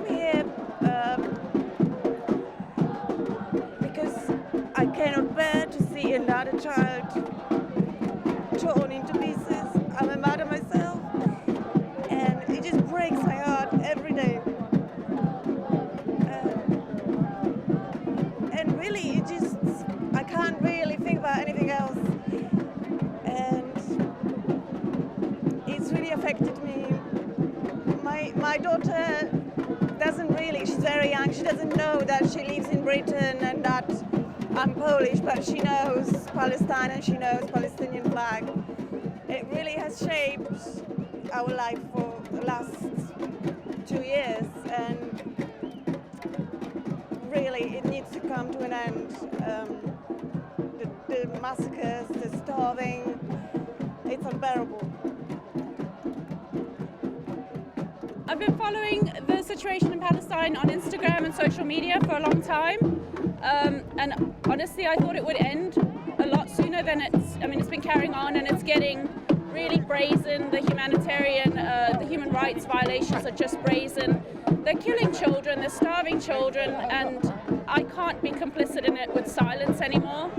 came here because I cannot bear to see another child torn into pieces. I'm a mother myself, and it just breaks my heart every day. And really, I can't really think about anything else. And it's really affected me. My daughter she's very young, she doesn't know that she lives in Britain and that I'm Polish, but she knows Palestine and she knows Palestinian flag. It really has shaped our life for the last 2 years, and really it needs to come to an end. The massacres, the starving, it's unbearable. I've been following the situation in Palestine on Instagram and social media for a long time, and honestly I thought it would end a lot sooner than it's been carrying on, and it's getting really brazen. The human rights violations are just brazen. They're killing children, they're starving children, and I can't be complicit in it with silence anymore.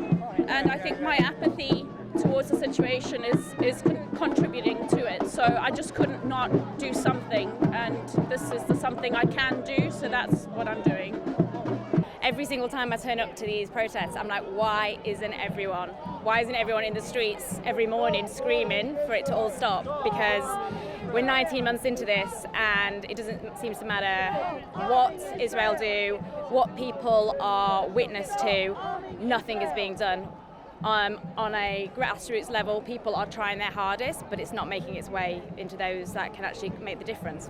And I think my apathy towards the situation is contributing to it. So I just couldn't not do something, and this is the something I can do, so that's what I'm doing. Every single time I turn up to these protests, I'm like, why isn't everyone in the streets every morning screaming for it to all stop? Because we're 19 months into this, and it doesn't seem to matter what Israel do, what people are witness to, nothing is being done. On a grassroots level, people are trying their hardest, but it's not making its way into those that can actually make the difference.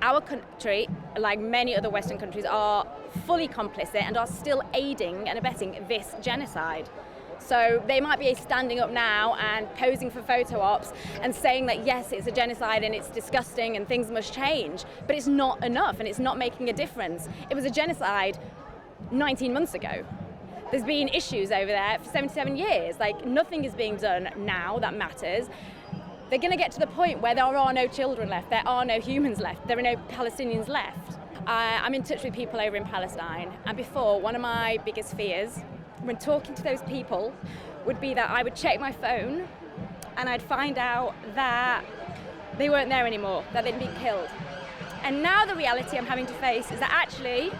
Our country, like many other Western countries, are fully complicit and are still aiding and abetting this genocide. So they might be standing up now and posing for photo ops and saying that yes, it's a genocide and it's disgusting and things must change, but it's not enough and it's not making a difference. It was a genocide 19 months ago. There's been issues over there for 77 years. Like, nothing is being done now that matters. They're going to get to the point where there are no children left, there are no humans left, there are no Palestinians left. I'm in touch with people over in Palestine, and before, one of my biggest fears when talking to those people would be that I would check my phone and I'd find out that they weren't there anymore, that they'd been killed. And now the reality I'm having to face is that actually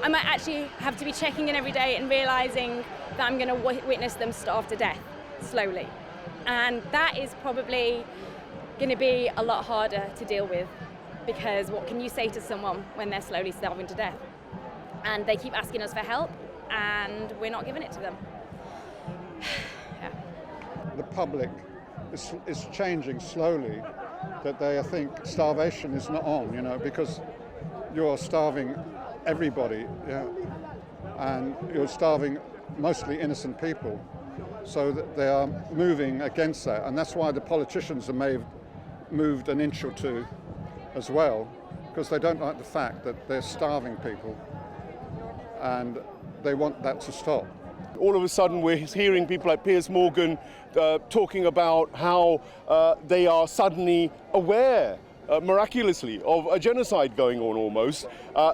I might actually have to be checking in every day and realising that I'm going to witness them starve to death slowly. And that is probably going to be a lot harder to deal with, because what can you say to someone when they're slowly starving to death? And they keep asking us for help, and we're not giving it to them. Yeah. The public is changing slowly, that they think starvation is not on, because you're starving everybody, and you're starving mostly innocent people. So that they are moving against that, and that's why the politicians may have moved an inch or two as well, because they don't like the fact that they're starving people, and they want that to stop. All of a sudden we're hearing people like Piers Morgan talking about how they are suddenly aware miraculously of a genocide going on almost.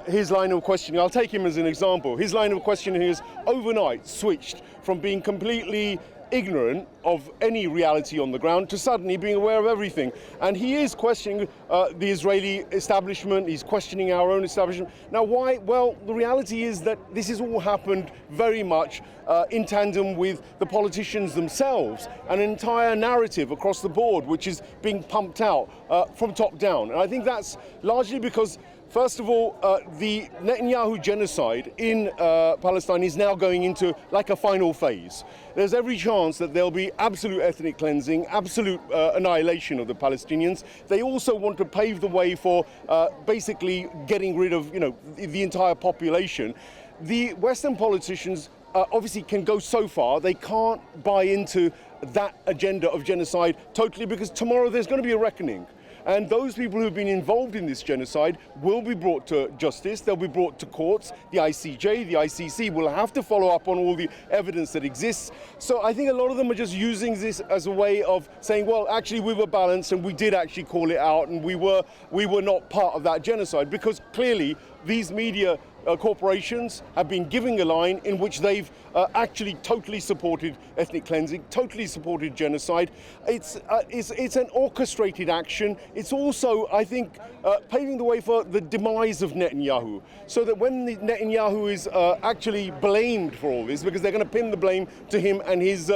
His line of questioning, I'll take him as an example, his line of questioning is overnight switched from being completely ignorant of any reality on the ground to suddenly being aware of everything. And he is questioning the Israeli establishment, he's questioning our own establishment. Now why? Well, the reality is that this has all happened very much in tandem with the politicians themselves, an entire narrative across the board which is being pumped out from top down. And I think that's largely because, first of all, the Netanyahu genocide in Palestine is now going into like a final phase. There's every chance that there'll be absolute ethnic cleansing, absolute annihilation of the Palestinians. They also want to pave the way for basically getting rid of, the entire population. The Western politicians obviously can go so far. They can't buy into that agenda of genocide totally, because tomorrow there's going to be a reckoning. And those people who've been involved in this genocide will be brought to justice, they'll be brought to courts. The ICJ, the ICC will have to follow up on all the evidence that exists. So I think a lot of them are just using this as a way of saying, well, actually we were balanced and we did actually call it out, and we were not part of that genocide, because clearly these media corporations have been giving a line in which they've actually totally supported ethnic cleansing, totally supported genocide. It's an orchestrated action. It's also, I think, paving the way for the demise of Netanyahu, so that when Netanyahu is actually blamed for all this, because they're going to pin the blame to him and his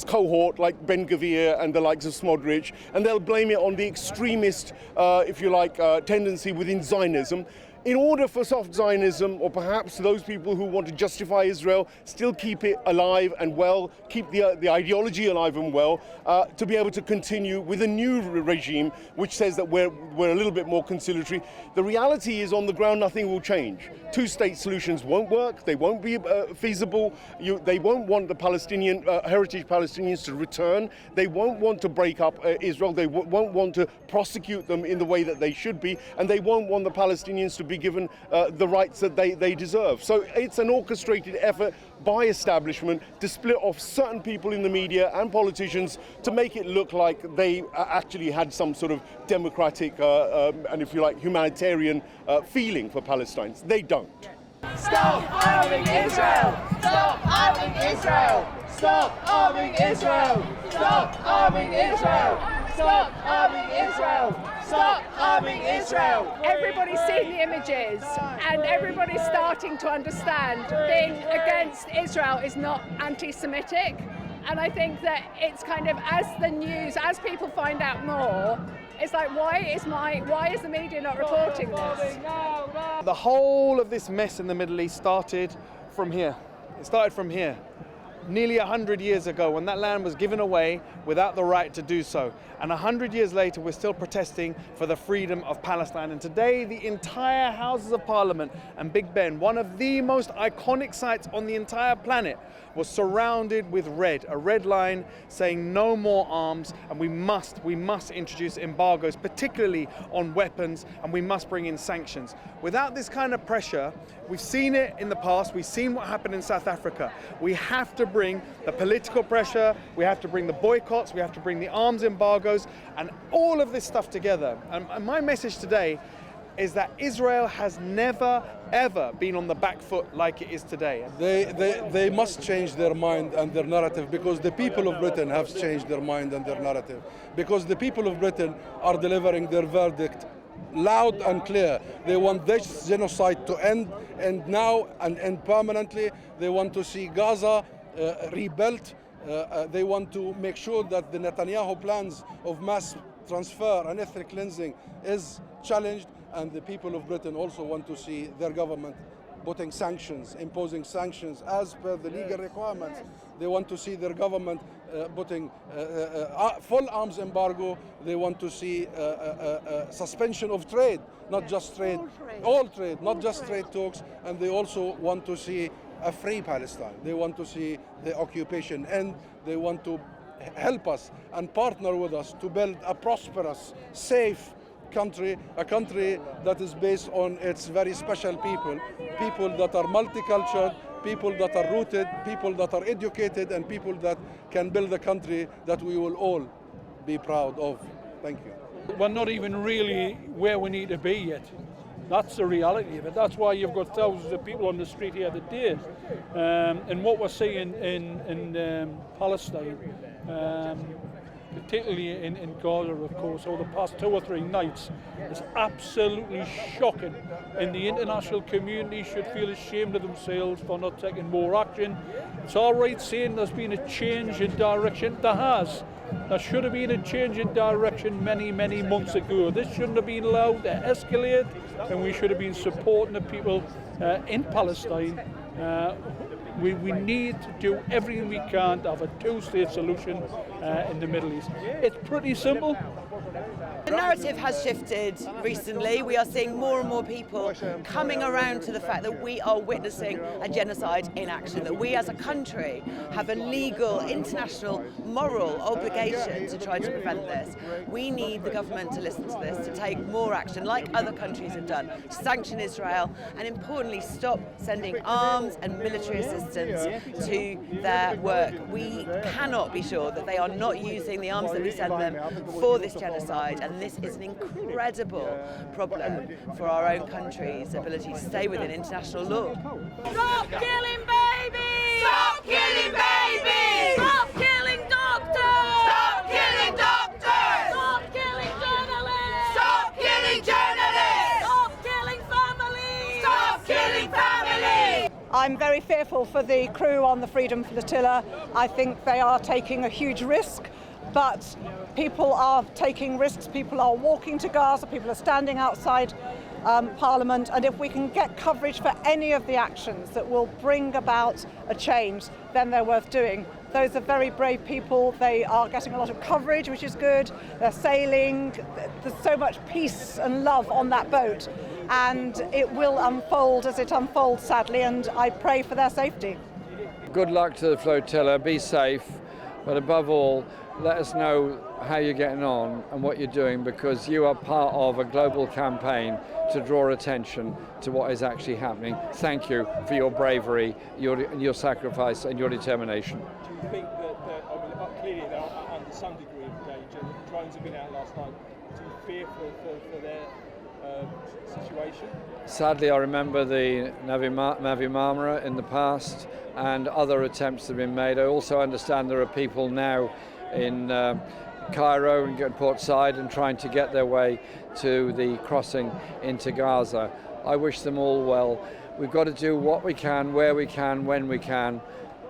cohort, like Ben Gvir and the likes of Smodrich, and they'll blame it on the extremist, if you like, tendency within Zionism. In order for soft Zionism, or perhaps those people who want to justify Israel, still keep it alive and well, keep the ideology alive and well, to be able to continue with a new regime which says that we're a little bit more conciliatory. The reality is, on the ground, nothing will change. Two-state solutions won't work. They won't be feasible. They won't want the Palestinian, heritage Palestinians to return. They won't want to break up Israel. They won't want to prosecute them in the way that they should be, and they won't want the Palestinians to be given the rights that they deserve. So it's an orchestrated effort by establishment to split off certain people in the media and politicians to make it look like they actually had some sort of democratic and, if you like, humanitarian feeling for Palestine. They don't. Stop arming Israel! Stop arming Israel! Stop arming Israel! Stop arming Israel! Stop arming Israel! Stop arming Israel! Everybody's seen the images and everybody's starting to understand being against Israel is not anti-Semitic. And I think that it's kind of, as the news, as people find out more, it's like, why is the media not reporting this? The whole of this mess in the Middle East started from here. It started from here. Nearly 100 years ago, when that land was given away without the right to do so. And 100 years later, we're still protesting for the freedom of Palestine. And today, the entire Houses of Parliament and Big Ben, one of the most iconic sites on the entire planet, was surrounded with red, a red line saying no more arms, and we must introduce embargoes, particularly on weapons, and we must bring in sanctions. Without this kind of pressure, we've seen it in the past, we've seen what happened in South Africa. We have to bring the political pressure, we have to bring the boycotts, we have to bring the arms embargoes, and all of this stuff together. And my message today is that Israel has never, ever been on the back foot like it is today. They must change their mind and their narrative, because the people of Britain have changed their mind and their narrative. Because the people of Britain are delivering their verdict loud and clear. They want this genocide to end, and now and end permanently. They want to see Gaza rebuilt. They want to make sure that the Netanyahu plans of mass transfer and ethnic cleansing is challenged. And the people of Britain also want to see their government putting sanctions, imposing sanctions as per the legal requirements. They want to see their government putting full arms embargo. They want to see suspension of trade, not just trade, all trade, not just trade talks. And they also want to see a free Palestine. They want to see the occupation end. They want to help us and partner with us to build a prosperous, safe country, a country that is based on its very special people that are multicultural, people that are rooted, people that are educated, and people that can build a country that we will all be proud of. Thank you. We're not even really where we need to be yet. That's the reality of it. That's why you've got thousands of people on the street here today. And what we're seeing in Palestine, particularly in Gaza, of course, over the past 2 or 3 nights, is absolutely shocking. And the international community should feel ashamed of themselves for not taking more action. It's all right saying there's been a change in direction. There has. There should have been a change in direction many, many months ago. This shouldn't have been allowed to escalate, and we should have been supporting the people in Palestine. We need to do everything we can to have a two-state solution in the Middle East. It's pretty simple. The narrative has shifted recently. We are seeing more and more people coming around to the fact that we are witnessing a genocide in action, that we as a country have a legal, international, moral obligation to try to prevent this. We need the government to listen to this, to take more action, like other countries have done, to sanction Israel, and importantly, stop sending arms and military assistance to their work. We cannot be sure that they are not using the arms that we send them for this genocide, and this is an incredible problem for our own country's ability to stay within international law. Stop killing babies! Stop killing babies! Stop killing doctors! Stop killing doctors! Stop killing journalists! Stop killing journalists! Stop killing families! Stop killing families! I'm very fearful for the crew on the Freedom Flotilla. I think they are taking a huge risk, but people are taking risks. People are walking to Gaza, people are standing outside Parliament, and if we can get coverage for any of the actions that will bring about a change, then they're worth doing. Those are very brave people. They are getting a lot of coverage, which is good. They're sailing. There's so much peace and love on that boat, and it will unfold as it unfolds, sadly, and I pray for their safety. Good luck to the flotilla. Be safe, but above all, let us know how you're getting on and what you're doing, because you are part of a global campaign to draw attention to what is actually happening. Thank you for your bravery, your sacrifice and your determination. Do you think that clearly they're under some degree of danger? The drones have been out last night. Do you fear for their situation? Sadly, I remember the Navi Marmara in the past, and other attempts have been made. I also understand there are people now in Cairo and Port Said and trying to get their way to the crossing into Gaza. I wish them all well. We've got to do what we can, where we can, when we can,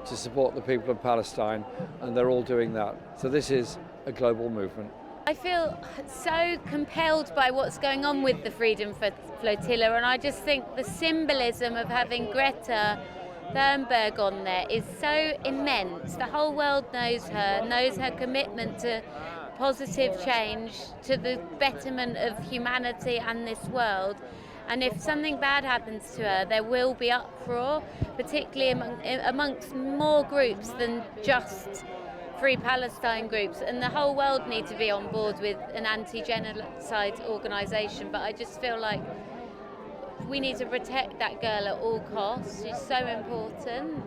to support the people of Palestine, and they're all doing that. So this is a global movement. I feel so compelled by what's going on with the Freedom Flotilla, and I just think the symbolism of having Greta Thunberg on there is so immense. The whole world knows her commitment to positive change, to the betterment of humanity and this world. And if something bad happens to her, there will be uproar, particularly amongst more groups than just Free Palestine groups. And the whole world need to be on board with an anti-genocide organisation. But I just feel like we need to protect that girl at all costs. She's so important.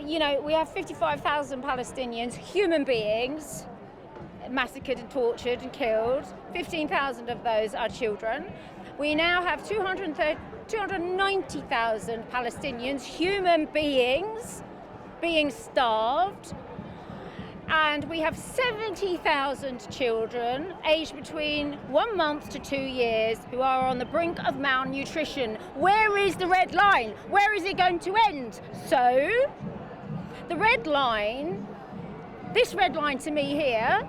You know, we have 55,000 Palestinians, human beings, massacred and tortured and killed. 15,000 of those are children. We now have 290,000 Palestinians, human beings, being starved. And we have 70,000 children aged between 1 month to 2 years who are on the brink of malnutrition. Where is the red line? Where is it going to end? So, the red line, this red line to me here,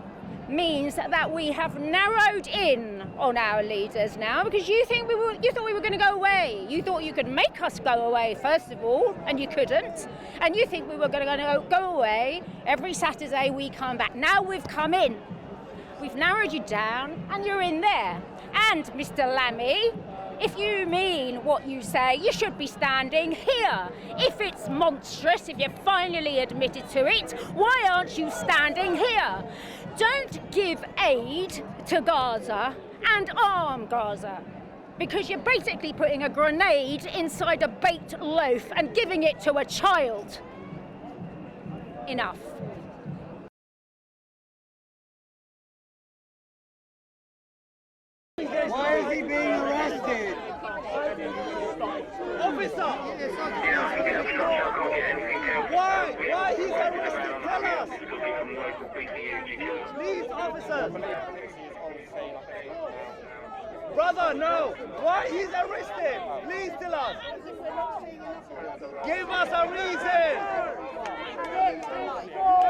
means that we have narrowed in on our leaders now, because you thought we were going to go away. You thought you could make us go away, first of all, and you couldn't. And you think we were going to go away every Saturday we come back. Now we've come in. We've narrowed you down, and you're in there. And Mr. Lammy, if you mean what you say, you should be standing here. If it's monstrous, if you finally admitted to it, why aren't you standing here? Don't give aid to Gaza and arm Gaza, because you're basically putting a grenade inside a baked loaf and giving it to a child. Enough. Why is he being arrested? Officer! Why he's arrested? Tell us! Please, officer! Brother, no! Why he's arrested? Please tell us! Give us a reason!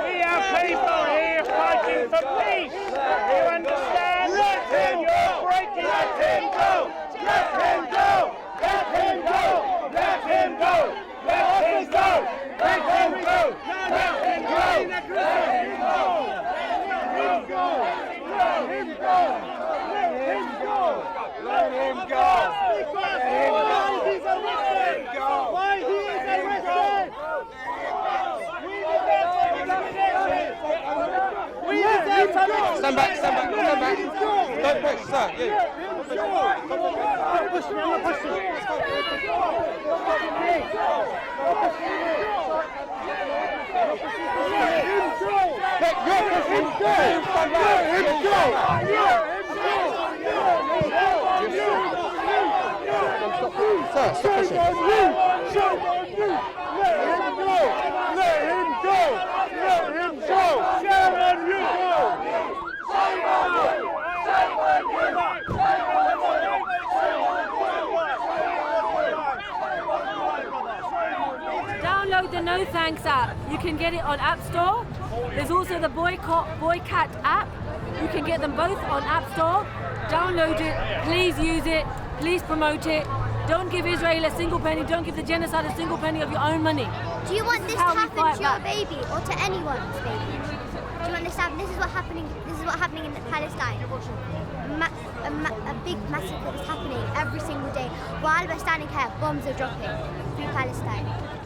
We are people here fighting for peace! You understand? Let him go! Let him go! Let him go! Let him go! Let him go! Let him go! Let him go! Let him go! Let him go! Let him go! Let him go! Stand back, stand back, stand back. Don't push, sir. Download the No Thanks app. You can get it on App Store. There's also the Boycott app. You can get them both on App Store. Download it. Please use it. Please promote it. Don't give Israel a single penny. Don't give the genocide a single penny of your own money. Do you want this to happen to your baby or to anyone's baby? Do you understand? This is what's happening. This is what's happening in Palestine. A big massacre is happening every single day. While we're standing here, bombs are dropping through Palestine.